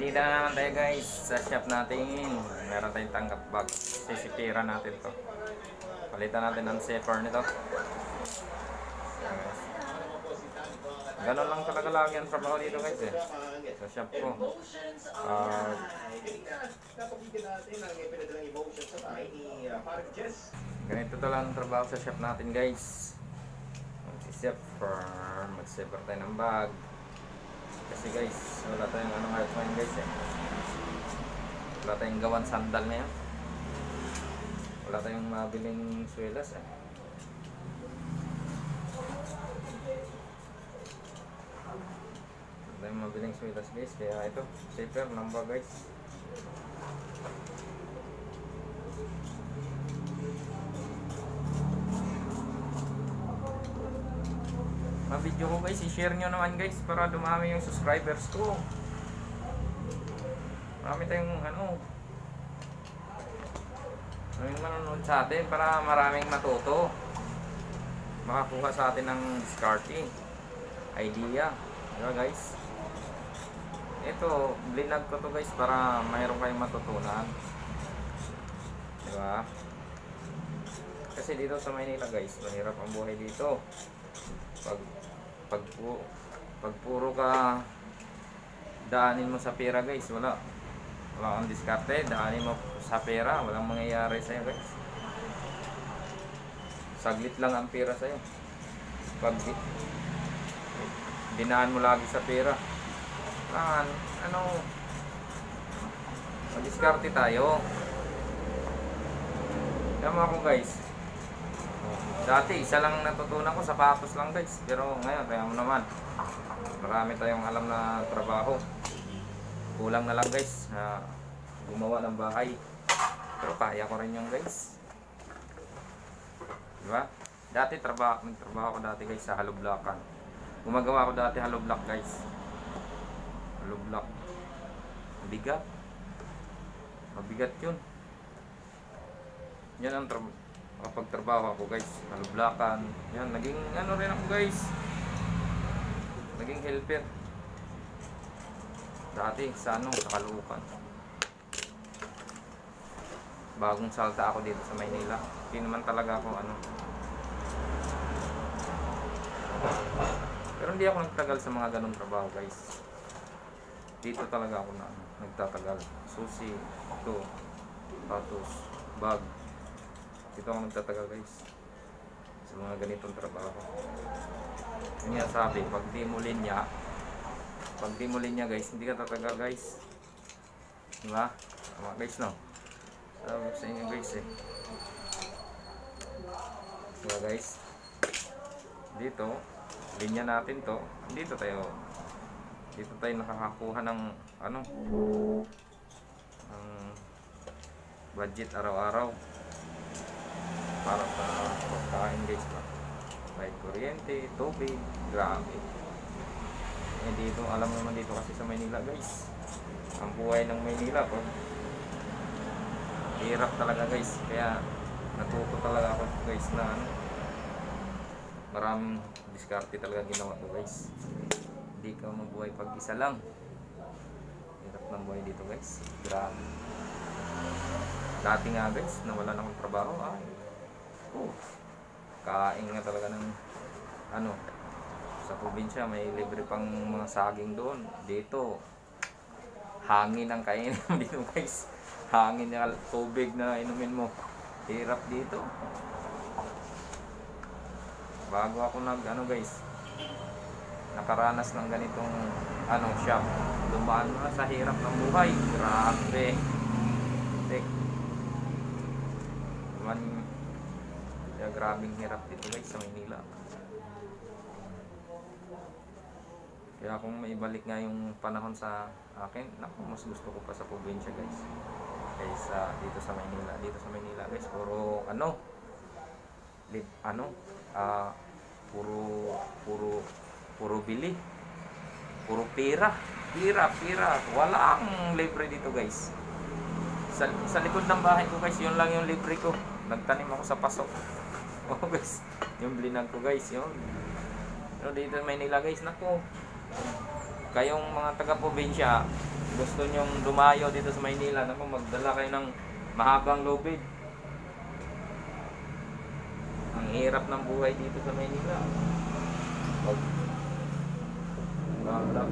Nandito na naman tayo guys sa shop natin. Meron tayong tanggap bag. Sisipira natin to. Palitan natin ang zipper nito. Guys. Ganon lang talaga lagi ang trabaho dito guys eh. Sa shop ko. Ganito to lang ang trabaho sa shop natin guys. Mag-zipper tayo ng bag. Kasi guys, wala tayong ano ngayon guys eh. Wala tayong gawan sandal na yan. Wala tayong mabiling swelas eh. Wala tayong mabiling swelas guys. Kaya ito, zipper ng bag guys. Video ko guys, i-share nyo naman guys para dumami yung subscribers ko. Marami tayong maraming manonood sa atin para maraming matuto, makakuha sa atin ng discarding idea, diba guys? Ito, blinag ko to guys para mayroon kayong matutunan, diba? Kasi dito sa Maynila guys, mahirap ang buhay dito. Pag puro ka daanin mo sa pera guys, wala kang diskarte. Daanin mo sa pera, walang mangyayari sa'yo guys. Saglit lang ang pera sa'yo pag dinaan mo lagi sa pera. Mag-diskarte tayo. Tama ako guys. Dati isa lang natutunan ko, sapatos lang guys. Pero ngayon, kaya mo naman, marami tayong alam na trabaho. Kulang na lang guys na gumawa ng bahay. Pero kaya ko rin yung guys, diba? Dati nagtrabaho ko dati guys sa haloblakan. Gumagawa ko dati haloblak guys. Haloblak, mabigat yun. Yan ang kapag trabaho ako guys, haloblakan. Yan, naging rin ako guys. Naging helper. Dati sa sa Caloocan. Bagong salta ako dito sa Maynila. Hindi naman talaga ako Pero hindi ako nagtagal sa mga ganong trabaho guys. Dito talaga ako nagtatagal. Susi, ito, patos, bag. Dito ako nagtatagal guys sa mga ganitong trabaho. Yun nga sabi, pag di mo linya guys, hindi ka tatagal guys, diba? Tama guys, no? Sabi sa inyo guys eh, diba guys? Dito linya natin to. Dito tayo nakakakuha ng ng budget araw-araw para sa pagkain guys ba? May kuryente, tubig, grabe. Eh dito, alam naman dito kasi sa Maynila guys, ang buhay ng Maynila po, hirap talaga guys. Kaya natuto talaga ako guys na maraming diskarte talaga ginawa ko guys. Hindi ka mabuhay pag isa lang. Hirap ng buhay dito guys, grabe. Dati nga guys, nawalan akong trabaho, kain nga talaga ng sa probinsya, may libre pang mga saging doon. Dito hangin ang kainin mo dito guys, hangin na tubig na inumin mo. Hirap dito. Bago ako guys, nakaranas ng ganitong shop, dumaan mo na sa hirap ng buhay. Grabe. Grabing hirap dito guys sa Maynila. Kaya kung maibalik nga yung panahon sa akin, mas gusto ko pa sa probinsya guys kaysa dito sa Maynila. Dito sa Maynila guys, puro puro bili, puro pira. Walang libre dito guys. Sa likod ng bahay ko guys, yun lang yung libre ko. Nagtanim ako sa pasok. Guys, yung blinag ko guys, yun. Pero dito sa Maynila guys, naku, kayong mga taga-probinsya, gusto nyong dumayo dito sa Maynila, naku, magdala kayo ng mahabang lubid. Ang hirap ng buhay dito sa Maynila.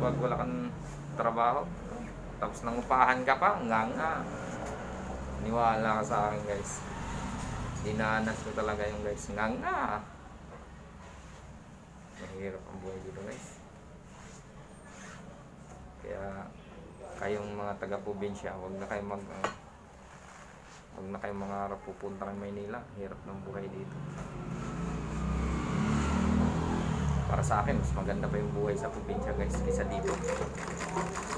Pag wala kang trabaho, tapos nangupahan ka pa, nga. Niwala ka sa akin, guys. Dinanas ko talaga yung guys, nga. Mahirap ang buhay dito, guys. Kaya kayong mga taga-probinsya, wag na kayong mangarap pupunta kay Maynila. Hirap ng buhay dito. Para sa akin, mas maganda pa yung buhay sa probinsya, guys, kaysa dito.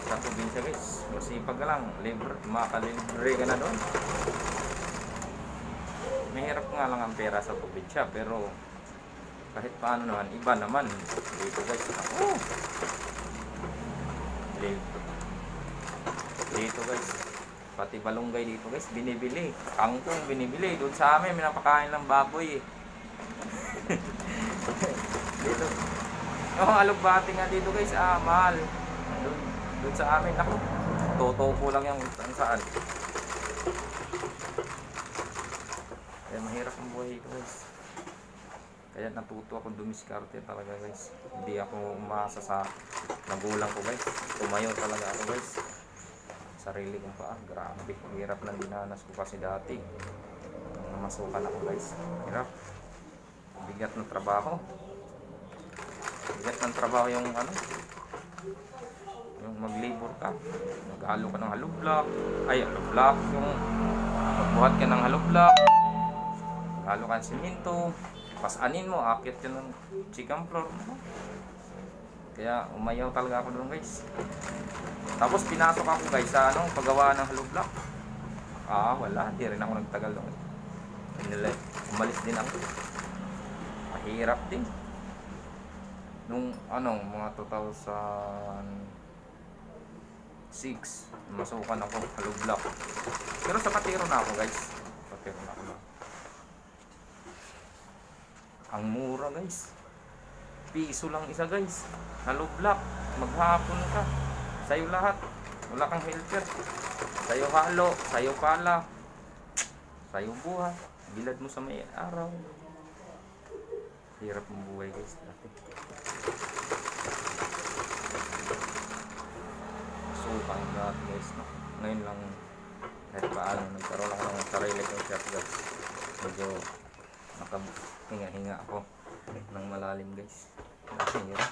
Sa probinsya, guys, masipag ka lang, makalibre ka na doon. Mahirap nga lang ang pera sa probinsya, pero kahit paano naman, iba naman dito, guys. Dito, guys, pati balunggay dito, guys, binibili. Kangkong binibili. Doon sa amin, minapakain ng baboy, eh. Dito. Yung alugbati nga dito, guys, mahal. Doon sa amin, ako, totoo lang yung saan. Kaya mahirap ang buhay dito, guys. Kaya natuto ako dumiskarte talaga, guys. Hindi ako umasa sa magulang ko, guys. Tumayo talaga ako, guys. Sarili kong paa, grabe. Hirap lang dinanas ko kasi dati. Namasukan ako, guys. Hirap. Bigat ng trabaho. Bigat ng trabaho yung yung mag-labor ka. Maghalo ka ng hollow block. Yung magbuhat ka ng hollow block. Halo ka ng simento. Pasanin mo, akit yun ng chicken floor. Kaya umayaw talaga ako doon, guys. Tapos pinasok ako, guys, sa paggawa ng hollow block. Wala, hindi rin ako nagtagal doon. Umalis din ako. Mahirap din. Nung mga 2006, masukan ako hollow block. Pero sa patero na ako, guys. Patero na ako na. Ang mura, guys. Piso lang isa, guys. Hollow block. Maghapon ka. Sa'yo lahat. Wala kang helper. Sa'yo halo. Sa'yo pala. Sa'yo buhat. Bilad mo sa may araw. Hirap ang buhay, guys. Sukang lahat, guys. No? Ngayon lang, kahit paano, nagkaroon ako ng sarili kong shop, guys. Medyo nakahinga-hinga ako ng malalim, guys. Hirap.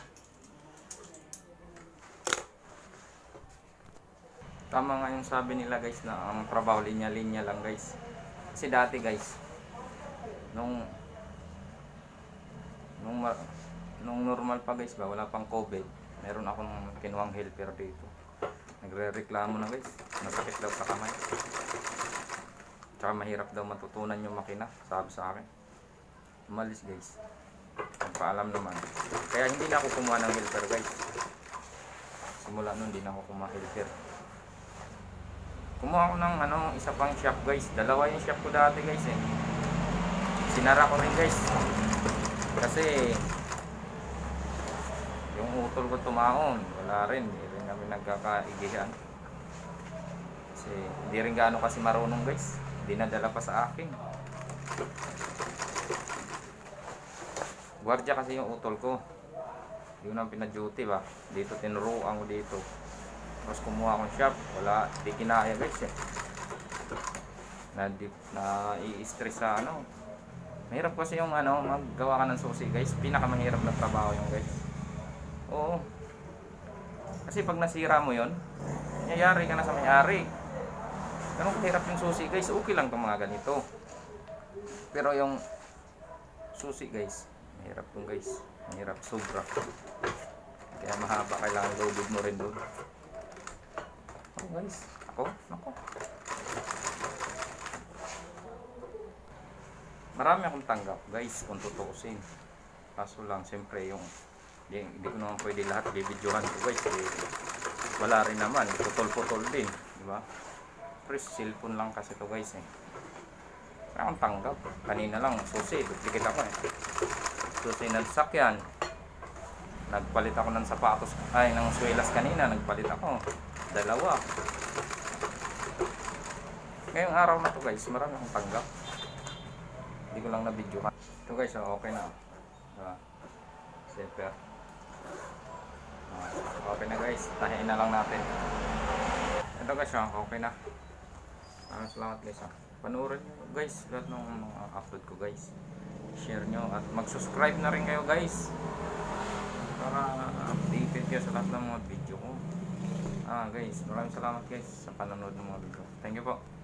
Tama nga yung sabi nila, guys, na ang trabaho linya-linya lang, guys. Kasi dati, guys, nung normal pa, guys, wala pang COVID, meron akong kinuhang helper dito. Nagre-reklamo na, guys, masakit daw sa kamay, tsaka mahirap daw matutunan yung makina, sabi sa akin. Umalis, guys, nagpaalam naman. Kaya hindi na ako kumuha ng helper, guys. Simula nun, hindi na ako kumuha helper. Kumuha ako ng isa pang shop, guys. Dalawa yung shop ko dati, guys, eh. Sinara ko rin, guys, kasi yung utol ko tumaon, wala rin, hindi rin kami nagkakaigihan. Kasi hindi rin gaano kasi marunong, guys. Dinadala pa sa akin. Guardia kasi yung utol ko. Yun ang pina-duty ba. Dito tinuruan ko dito. Tapos kumuha akong shop, wala, di kinaya, guys, eh. Na i-stress sa Mahirap kasi yung maggawa ka ng susi, guys. Pinakamahirap na trabaho yung, guys. Oo. Kasi pag nasira mo yon, nangyayari ka na sa may-ari. Ganun kahirap yung susi, guys. Okay lang itong mga ganito. Pero yung susi, guys, mahirap itong, guys. Mahirap, sobra. Kaya mahaba, kailangan loaded mo rin doon. Oh, guys. Ako. Marami akong tanggap, guys, kung tutuusin. Kaso lang, siyempre, hindi ko naman pwede lahat bibidyohan ko, guys. Wala rin naman, putol-putol din, di ba? Pero cellphone lang kasi to, guys, eh. Kaya akong tanggap. Kanina lang, susi, duplicate ako, eh. Susi ng sakyan. Nagpalit ako ng sapatos, ng swelas kanina, nagpalit ako. Dalawa. Ngayong araw na to guys, marami akong tanggap. Hindi ko lang na-video. Ito guys, okay na. Diba? Zipper. Okay na guys, tahiin na lang natin. Ito guys, okay na. Salamat guys. Panoorin nyo guys lahat ng mga upload ko guys. Share nyo at mag-subscribe na rin kayo guys para updated kayo sa lahat ng mga video ko. Guys, maraming salamat guys sa panonood ng mga video. Thank you po.